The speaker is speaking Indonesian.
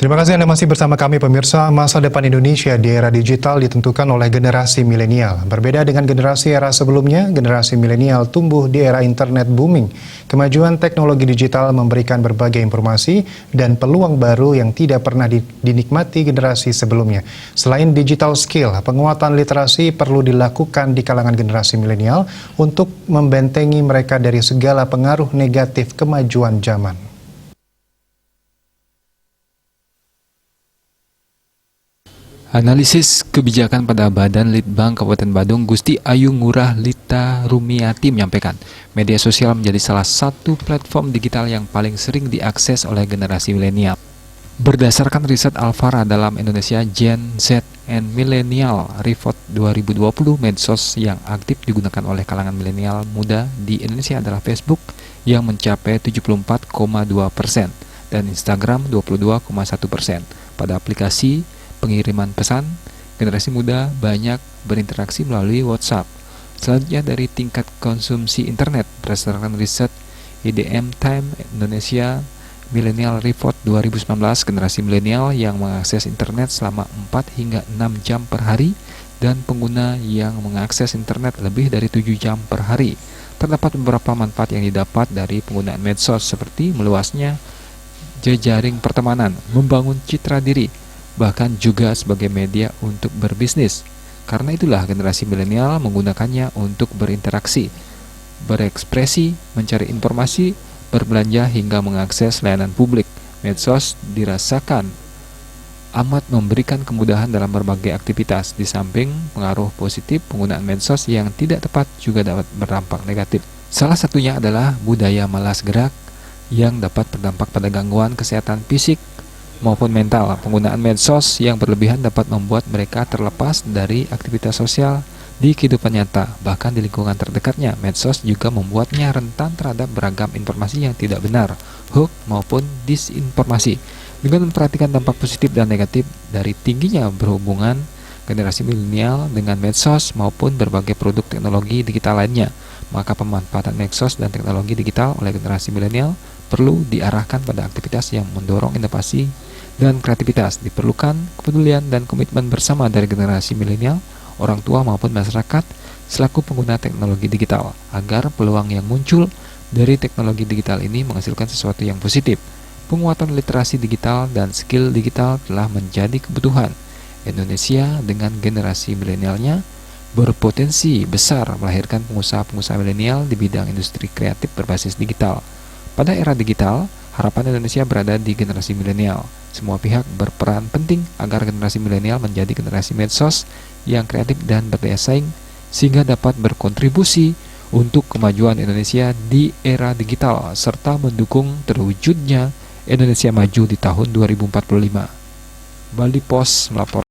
Terima kasih Anda masih bersama kami pemirsa. Masa depan Indonesia di era digital ditentukan oleh generasi milenial. Berbeda dengan generasi era sebelumnya, generasi milenial tumbuh di era internet booming. Kemajuan teknologi digital memberikan berbagai informasi dan peluang baru yang tidak pernah dinikmati generasi sebelumnya. Selain digital skill, penguatan literasi perlu dilakukan di kalangan generasi milenial untuk membentengi mereka dari segala pengaruh negatif kemajuan zaman. Analisis kebijakan pada Badan Litbang Kabupaten Badung, Gusti Ayu Ngurah Lita Rumiati menyampaikan, media sosial menjadi salah satu platform digital yang paling sering diakses oleh generasi milenial. Berdasarkan riset Alfara dalam Indonesia Gen Z and Millennial Report 2020, medsos yang aktif digunakan oleh kalangan milenial muda di Indonesia adalah Facebook yang mencapai 74,2% dan Instagram 22,1%. Pada aplikasi pengiriman pesan, generasi muda banyak berinteraksi melalui WhatsApp. Selanjutnya dari tingkat konsumsi internet, berdasarkan riset IDM Time Indonesia Millennial Report 2019, generasi milenial yang mengakses internet selama 4 hingga 6 jam per hari dan pengguna yang mengakses internet lebih dari 7 jam per hari. Terdapat beberapa manfaat yang didapat dari penggunaan medsos seperti meluasnya jejaring pertemanan, membangun citra diri, bahkan juga sebagai media untuk berbisnis. Karena itulah generasi milenial menggunakannya untuk berinteraksi, berekspresi, mencari informasi, berbelanja hingga mengakses layanan publik. Medsos dirasakan amat memberikan kemudahan dalam berbagai aktivitas. Di samping pengaruh positif, penggunaan medsos yang tidak tepat juga dapat berdampak negatif. Salah satunya adalah budaya malas gerak yang dapat berdampak pada gangguan kesehatan fisik maupun mental. Penggunaan medsos yang berlebihan dapat membuat mereka terlepas dari aktivitas sosial di kehidupan nyata. Bahkan di lingkungan terdekatnya, medsos juga membuatnya rentan terhadap beragam informasi yang tidak benar, hoax maupun disinformasi. Dengan memperhatikan dampak positif dan negatif dari tingginya berhubungan generasi milenial dengan medsos maupun berbagai produk teknologi digital lainnya, maka pemanfaatan medsos dan teknologi digital oleh generasi milenial perlu diarahkan pada aktivitas yang mendorong inovasi dan kreativitas. Diperlukan kepedulian dan komitmen bersama dari generasi milenial, orang tua maupun masyarakat selaku pengguna teknologi digital agar peluang yang muncul dari teknologi digital ini menghasilkan sesuatu yang positif. Penguatan literasi digital dan skill digital telah menjadi kebutuhan. Indonesia dengan generasi milenialnya berpotensi besar melahirkan pengusaha-pengusaha milenial di bidang industri kreatif berbasis digital. Pada era digital, harapan Indonesia berada di generasi milenial. Semua pihak berperan penting agar generasi milenial menjadi generasi medsos yang kreatif dan berdaya saing sehingga dapat berkontribusi untuk kemajuan Indonesia di era digital serta mendukung terwujudnya Indonesia maju di tahun 2045. Bali Post melapor.